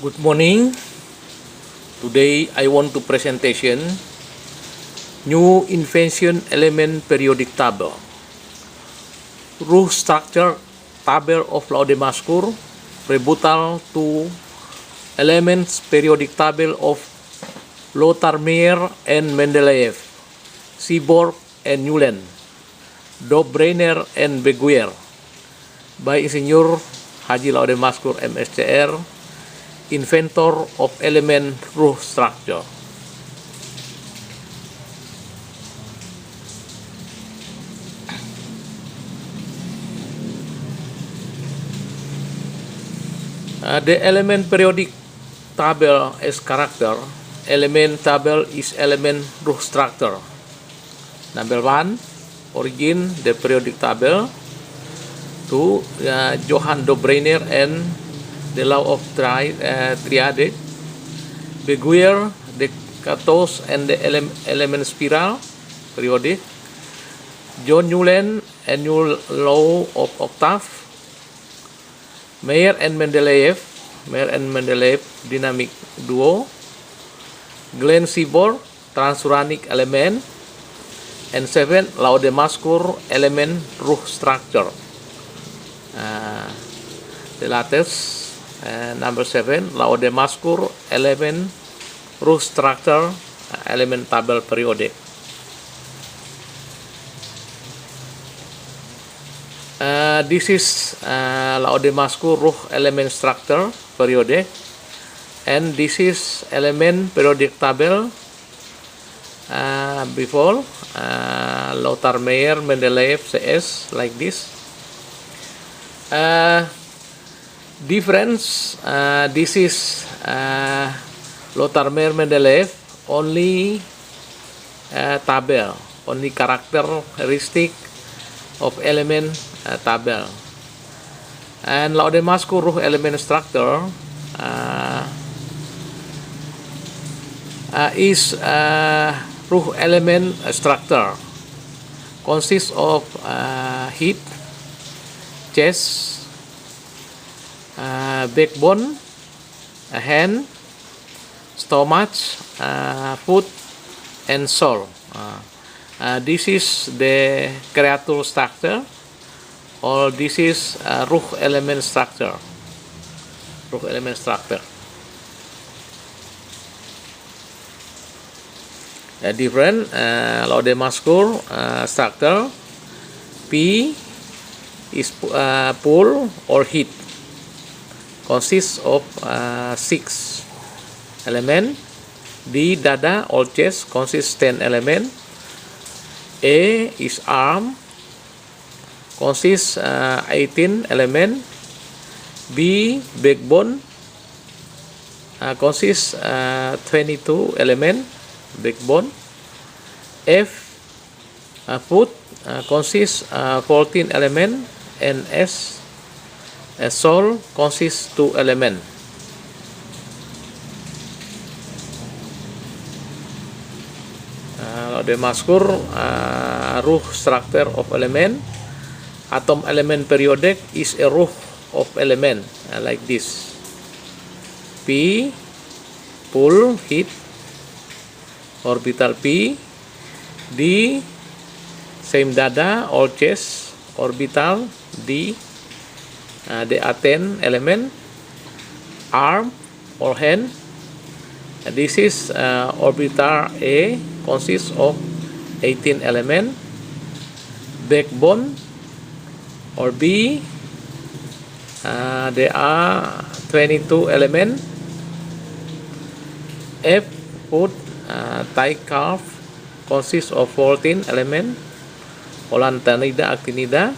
Good morning. Today I want to presentation new invention element periodic table. Rule structure table of Laodemaskur rebuttal to elements periodic table of Lothar Meyer and Mendeleev, Seaborg and Newland, Dobreiner and Beguer by Insinyur Haji Laodemaskur MSCR, inventor of element root structure. The element periodic table as character. Element table is element root structure. Number 1, origin the periodic table. 2, Johann Dobreiner and the law of triadic. Beguer, the Cathos and the element spiral periodic. John Newland and new law of octave. Meyer and Mendeleev dynamic duo. Glenn Seaborg transuranic element. And 7, Laodemaskur element root structure. The latest number 7, Laodemaskur element root structure element table periodic. This is Laodemaskur root element structure periodic, and this is element periodic table before Lothar Meyer, Mendeleev, CS, like this. Difference, this is Lothar Meyer, Mendeleev, only table, only characteristic of element table. And Laodemaskur root element structure is root element structure consists of head, chest, backbone, hand, stomach, foot, and soul. This is the creature structure, or this is root element structure. Root element structure. Different Laodemaskur structure. P is pull or heat, consists of 6 element. D, dada or chest, consists 10 element. A is arm, consists 18 element. B, backbone, consists 22 element, backbone. F, foot, consists 14 element. And S, soul, consists 2 element. Laodemaskur root structure of element. Atom element periodic is a root of element, like this. P, pull, heat, orbital P. D, same dada or chest, orbital D. The A10 element. Arm or hand. This is orbital A, consists of 18 element. Backbone or B, there are 22 element. F, foot, thigh calf, consists of 14 element. Olantanida, actinida.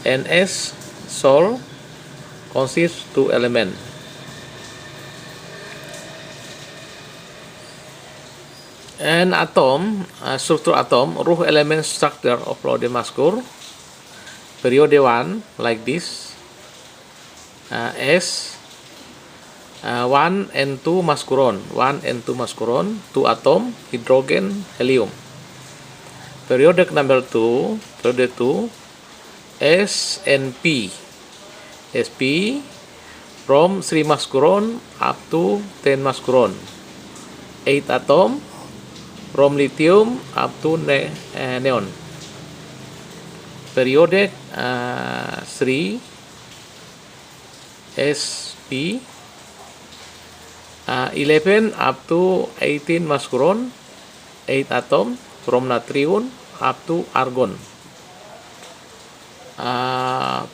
And S, soul, consists 2 element. And atom, structure atom, root element structure of Laodemaskur. Period 1, like this. S, 1 and 2 mascuron, 1 and 2 mascuron, 2 atom, hydrogen, helium. Periodic number 2, period 2, S and P. SP from 3 mascuron up to 10 mascuron. 8 atom from lithium up to neon. Periodic 3 sp 11 up to 18 mascuron, 8 atom from natrium up to argon.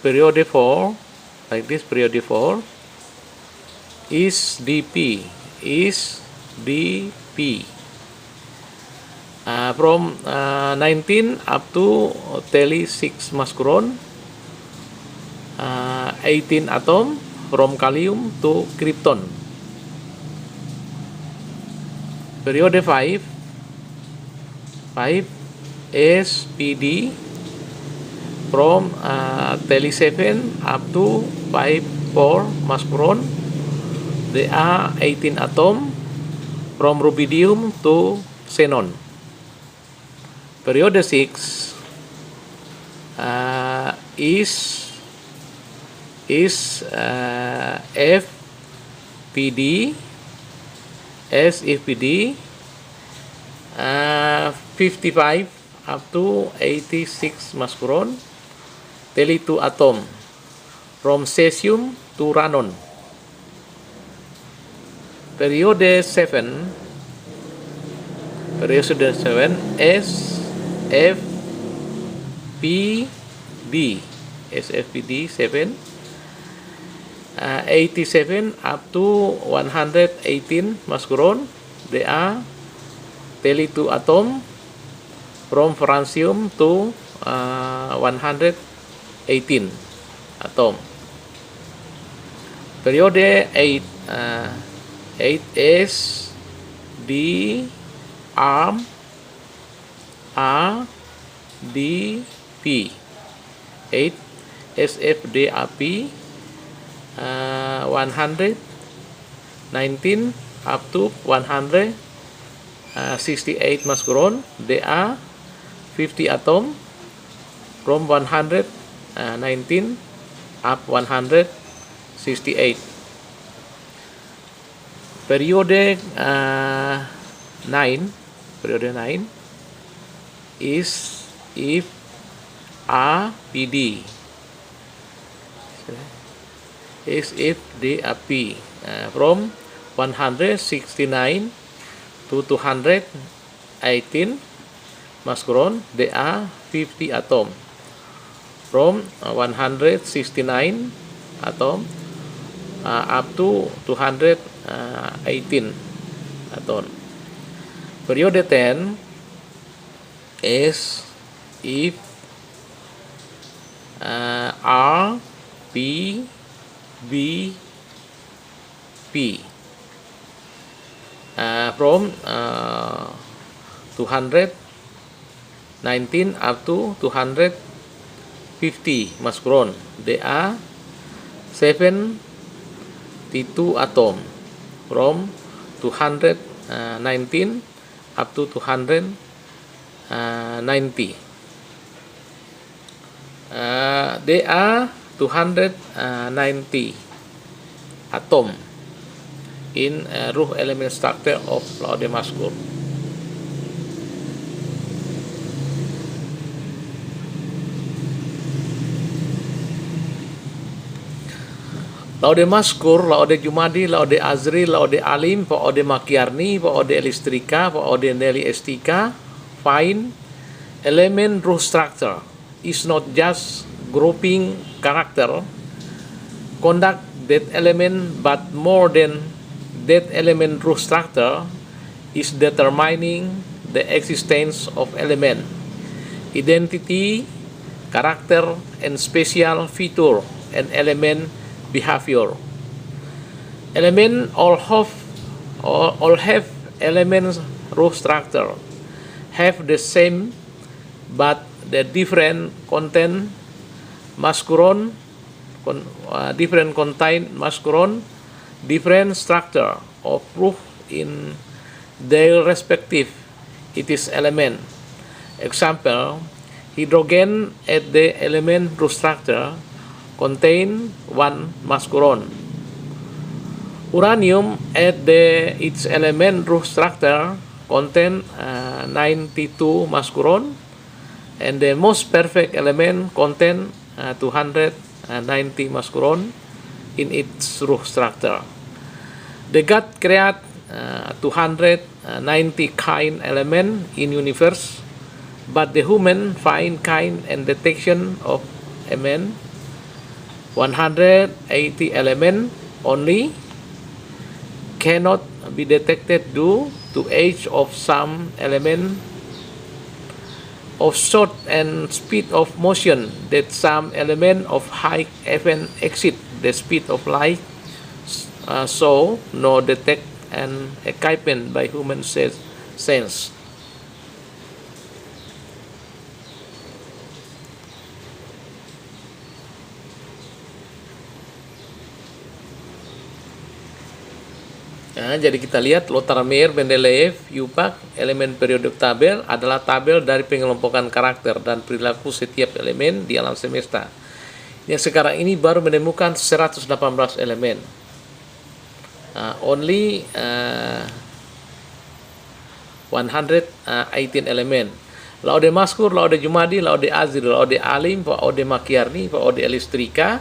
Period 4, like this, period 4 is dp, from 19 up to 36 mascuron, 18 atom from kalium to krypton. Period 5 SPD from 37 up to 54 mascuron. There are 18 atom from rubidium to xenon. Period 6 is FPD, SFPD 55 up to 86 mascuron, 32 atom from cesium to rannon. Period 7 SFPD 7 87 up to 118 mascuron. They are 32 atom from francium to 118 atom. Period 8 is D arm RDP 8 SFDAP 119 up to 168 mascuron. They are 50 atom from 119 up 168. Period 9 is if RPD is if DAP from 169 to 218 mascuron. They are 50 atom from 169 atom up to 218 atom. Period 10 is if RPBP from 219 up to 250 mascuron. They are 72 atom from 219 up to 290. They are 290 atom in rough element structure of Laude-Mascur. Laude-Mascur, Laude-Jumadi, Laude-Azri, Laude-Alim, Laude-Makiarni, Laude-Elistrika, Laude-Nelly-Estika find element rough structure is not just grouping character, conduct that element, but more than that element rough structure is determining the existence of element, identity, character, and special feature and element behavior. Element all have elements rough structure, have the same but the different content mascuron, different contain mascuron, different structure of rough in their respective it is element. Example, hydrogen at the element rough structure contain one mascuron, Uranium at its element Roh structure contain 92 muscuron, and the most perfect element contain 290 muscuron in its Roh structure. The God create 290 kind element in universe, but the human find kind and detection of element 180 element only cannot be detected due to age of some element of short and speed of motion, that some element of high even exceed the speed of light, so no detect and equipment by human sense. Nah, jadi kita lihat Lothar-Meyer, Mendeleev, Yupak, elemen periodik tabel adalah tabel dari pengelompokan karakter dan perilaku setiap elemen di alam semesta. Yang sekarang ini baru menemukan 118 elemen. Only 118 elemen. Laude Maskur, Laude Jumadi, Laude Azir, Laude Alim, Pak Ode Makiarni, Pak Ode Elistrika,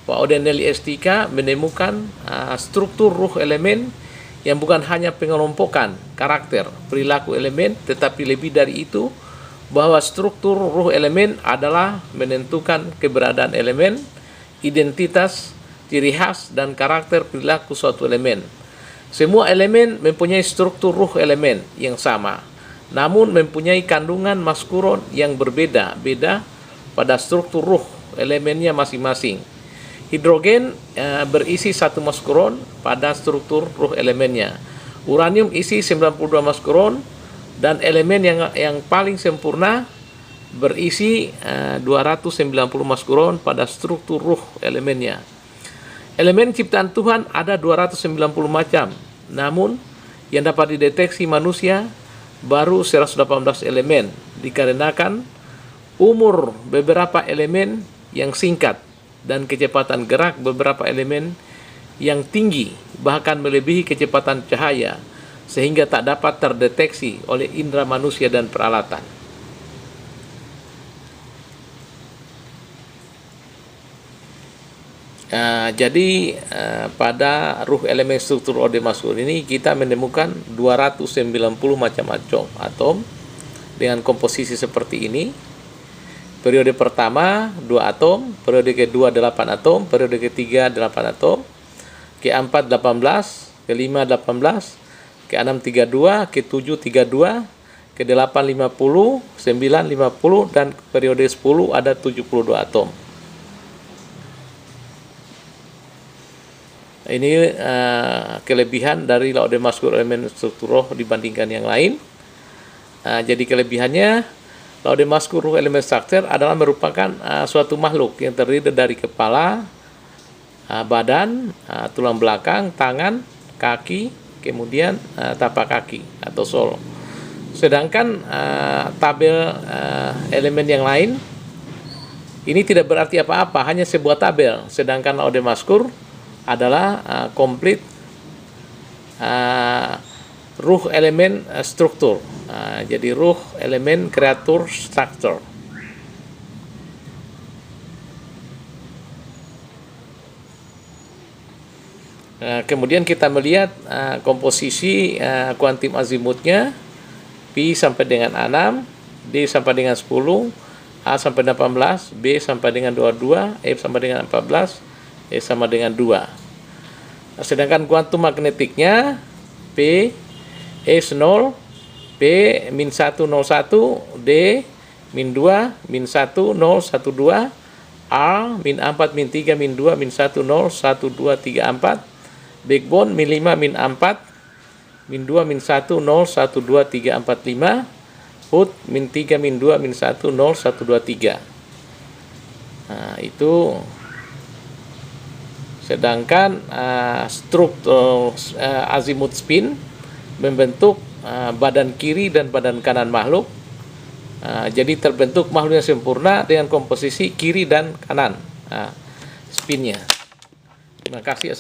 Pak Ode Nelly Estika menemukan struktur ruh elemen yang bukan hanya pengelompokan karakter perilaku elemen, tetapi lebih dari itu, bahwa struktur ruh elemen adalah menentukan keberadaan elemen, identitas, ciri khas, dan karakter perilaku suatu elemen. Semua elemen mempunyai struktur ruh elemen yang sama, namun mempunyai kandungan maskuron yang berbeda-beda pada struktur ruh elemennya masing-masing. Hidrogen berisi 1 maskuron pada struktur ruh elemennya. Uranium isi 92 maskuron, dan elemen yang paling sempurna berisi 290 maskuron pada struktur ruh elemennya. Elemen ciptaan Tuhan ada 290 macam, namun yang dapat dideteksi manusia baru 118 elemen, dikarenakan umur beberapa elemen yang singkat dan kecepatan gerak beberapa elemen yang tinggi, bahkan melebihi kecepatan cahaya, sehingga tak dapat terdeteksi oleh indera manusia dan peralatan. Jadi pada ruh elemen struktur Ode Maskur ini kita menemukan 290 macam atom dengan komposisi seperti ini. Periode pertama 2 atom, periode kedua 8 atom, periode ketiga 8 atom, ke-4 18, ke-5 18, ke-6 32, ke-7 32, ke-8 50, 9 50, dan periode 10 ada 72 atom. Ini kelebihan dari Laude Maskur elemen struktur roh dibandingkan yang lain. Jadi kelebihannya, Laude Maskur ruh elemen struktur adalah merupakan suatu makhluk yang terdiri dari kepala, badan, tulang belakang, tangan, kaki, kemudian tapak kaki atau sol. Sedangkan tabel elemen yang lain ini tidak berarti apa-apa, hanya sebuah tabel. Sedangkan Laude Maskur adalah komplit ruh elemen struktur. Jadi ruh elemen kreatur struktur. Kemudian kita melihat komposisi kuantum azimutnya, Pi sampai dengan 6, D sampai dengan 10, A sampai 18, B sampai dengan 22, F sampai dengan 14, E sama dengan 2. Sedangkan kuantum magnetiknya P S 0, P min 101, D min 2, min 1, 0, 1, 2, R min 4, min 3, min 2, min 1, 0, 1, 2, 3, 4, backbone min 5, min 4, min 2, min 1, 0, 1, 2, 3, 4, 5, hood min 3, min 2, min 1, 0, 1, 2, 3. Nah, itu. Sedangkan struktur azimut spin membentuk badan kiri dan badan kanan makhluk. Jadi terbentuk makhluk yang sempurna dengan komposisi kiri dan kanan spinnya. Terima kasih.